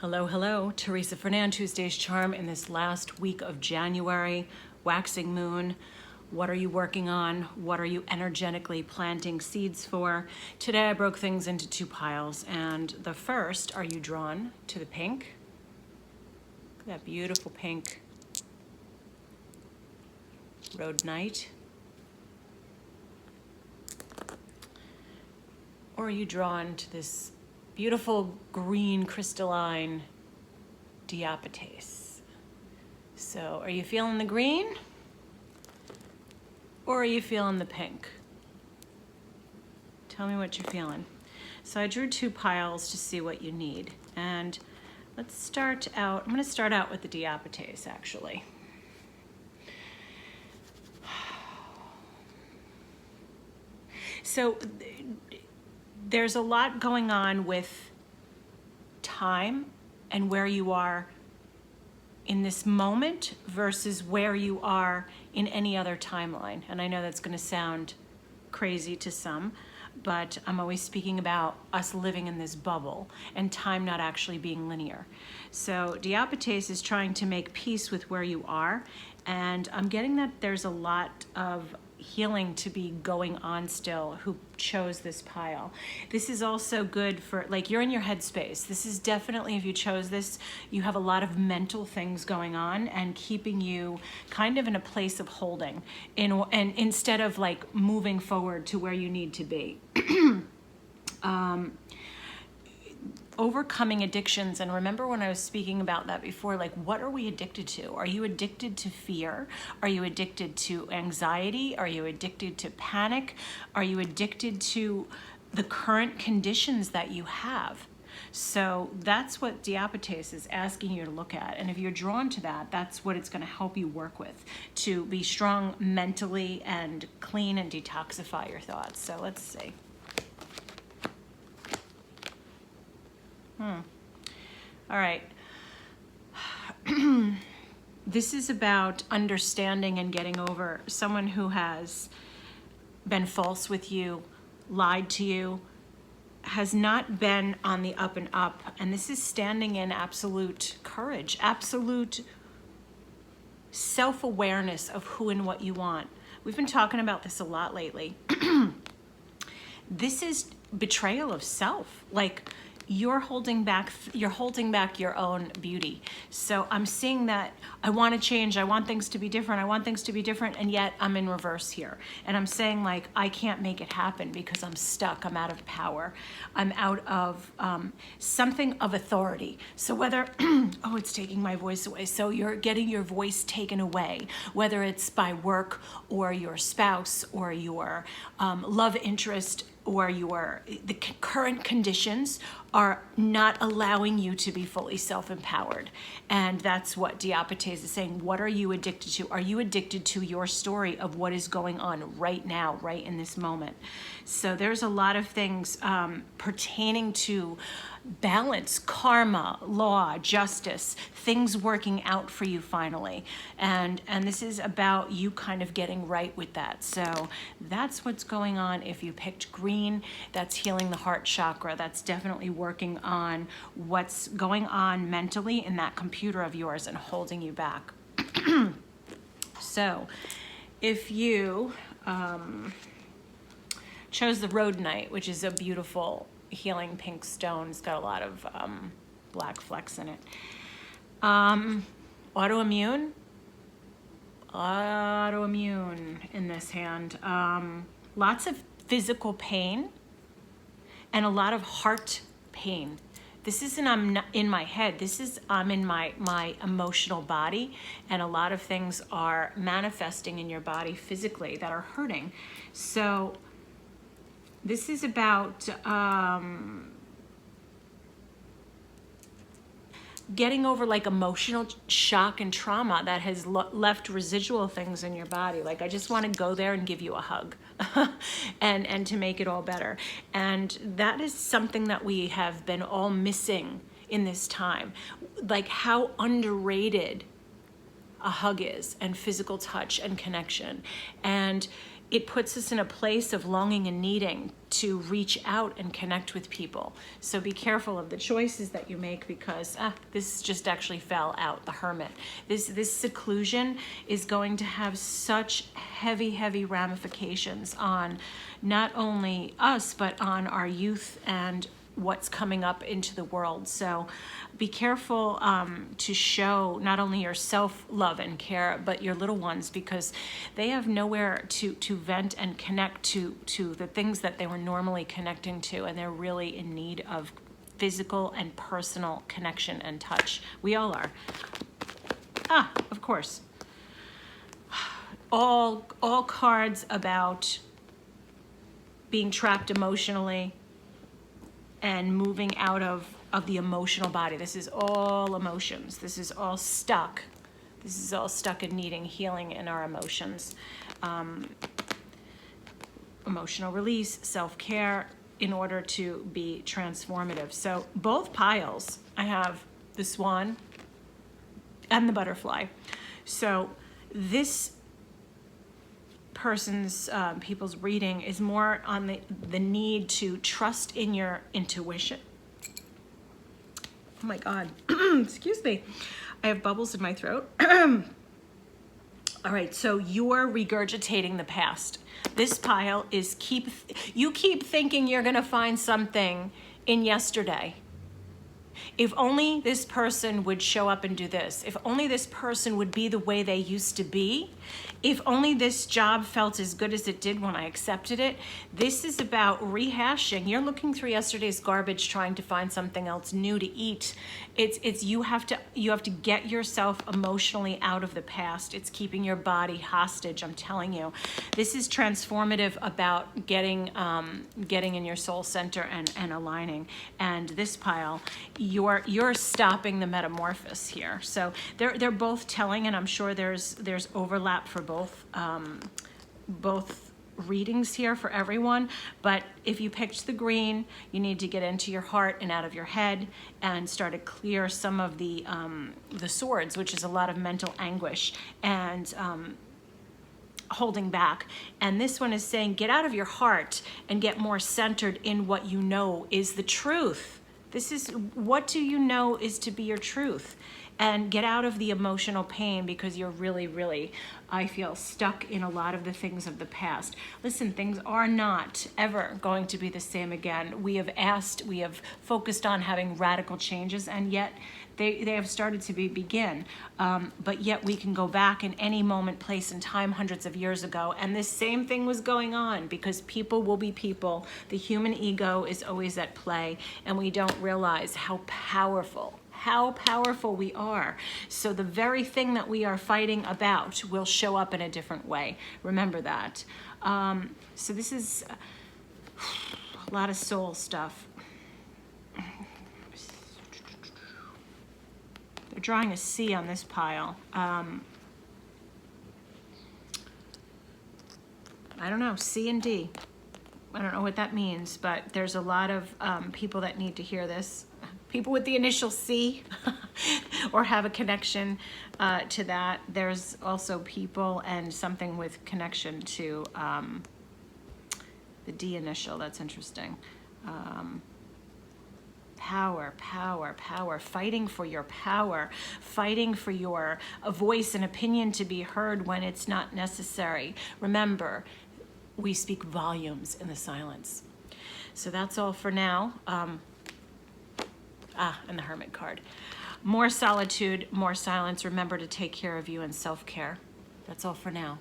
Hello, hello. Therèsa Fernand, Tuesday's Charm in this last week of January, waxing moon. What are you working on? What are you energetically planting seeds for? Today I broke things into two piles, and the first, are you drawn to the pink? Look at that beautiful pink rhodonite. Or are you drawn to this beautiful green crystalline diapatase? So are you feeling the green or are you feeling the pink? Tell me what you're feeling. So I drew two piles to see what you need. And let's start out, I'm going to start out with the diapatase actually. So there's a lot going on with time and where you are in this moment versus where you are in any other timeline. And I know that's going to sound crazy to some, but I'm always speaking about us living in this bubble and time not actually being linear. So diapatase is trying to make peace with where you are, and I'm getting that there's a lot of healing to be going on still who chose this pile. This is also good for, like, you're in your headspace. This is definitely, if you chose this, you have a lot of mental things going on and keeping you kind of in a place of holding and instead of like moving forward to where you need to be. Overcoming addictions, and remember when I was speaking about that before, like, what are we addicted to? Are you addicted to fear? Are you addicted to anxiety? Are you addicted to panic? Are you addicted to the current conditions that you have? So that's what diapatase is asking you to look at. And if you're drawn to that, that's what it's going to help you work with, to be strong mentally and clean and detoxify your thoughts. So let's see. All right. This is about understanding and getting over someone who has been false with you, lied to you, has not been on the up and up. And this is standing in absolute courage, absolute self-awareness of who and what you want. We've been talking about this a lot lately. This is betrayal of self. Like, you're holding back your own beauty. So I'm seeing that I want to change, I want things to be different, and yet I'm in reverse here. And I'm saying, like, I can't make it happen because I'm stuck, I'm out of power, I'm out of something of authority. So whether, oh, it's taking my voice away. So you're getting your voice taken away, whether it's by work or your spouse or your love interest, or the current conditions are not allowing you to be fully self-empowered. And that's what diapatase is saying. What are you addicted to? Are you addicted to your story of what is going on right now, right in this moment? So there's a lot of things pertaining to balance, karma, law, justice, things working out for you finally. And this is about you kind of getting right with that. So that's what's going on. If you picked green, that's healing the heart chakra. That's definitely working on what's going on mentally in that computer of yours and holding you back. So if you chose the rhodonite, which is a beautiful healing pink stone, it's got a lot of black flecks in it. Autoimmune in this hand. Lots of physical pain and a lot of heart pain. This isn't I'm in my head. This is I'm in my emotional body, and a lot of things are manifesting in your body physically that are hurting. So this is about getting over like emotional shock and trauma that has left residual things in your body. Like, I just want to go there and give you a hug and to make it all better. And that is something that we have been all missing in this time. Like, how underrated a hug is, and physical touch and connection. And it puts us in a place of longing and needing to reach out and connect with people. So be careful of the choices that you make, because this just actually fell out, the Hermit. This seclusion is going to have such heavy ramifications on not only us, but on our youth and what's coming up into the world. So be careful to show not only your self-love and care, but your little ones, because they have nowhere to vent and connect to the things that they were normally connecting to, and they're really in need of physical and personal connection and touch. We all are. Of course. All cards about being trapped emotionally and moving out of the emotional body. This is all emotions. This is all stuck. This is all stuck in needing healing in our emotions. Emotional release, self-care, in order to be transformative. So both piles, I have the Swan and the Butterfly. So this people's reading is more on the need to trust in your intuition. Oh my God, excuse me. I have bubbles in my throat. All right, so you're regurgitating the past. This pile is you keep thinking you're gonna find something in yesterday. If only this person would show up and do this. If only this person would be the way they used to be. If only this job felt as good as it did when I accepted it. This is about rehashing. You're looking through yesterday's garbage trying to find something else new to eat. It's you have to get yourself emotionally out of the past. It's keeping your body hostage, I'm telling you. This is transformative about getting in your soul center and aligning. And this pile, you're stopping the metamorphosis here. So they're both telling, and I'm sure there's overlap for both readings here for everyone. But if you picked the green, you need to get into your heart and out of your head and start to clear some of the swords, which is a lot of mental anguish and holding back. And this one is saying, get out of your heart and get more centered in what you know is the truth. This is, what do you know is to be your truth? And get out of the emotional pain, because you're really, I feel, stuck in a lot of the things of the past. Listen, things are not ever going to be the same again. We have focused on having radical changes, and yet they have started to begin. But yet we can go back in any moment, place, and time hundreds of years ago, and this same thing was going on, because people will be people. The human ego is always at play, and we don't realize how powerful we are. So the very thing that we are fighting about will show up in a different way. Remember that. So this is a lot of soul stuff. They're drawing a C on this pile. I don't know, C and D. I don't know what that means, but there's a lot of people that need to hear this. People with the initial C or have a connection to that. There's also people and something with connection to the D initial. That's interesting. Power, fighting for your power, fighting for your voice and opinion to be heard when it's not necessary. Remember, we speak volumes in the silence. So that's all for now. And the Hermit card. More solitude, more silence. Remember to take care of you and self-care. That's all for now.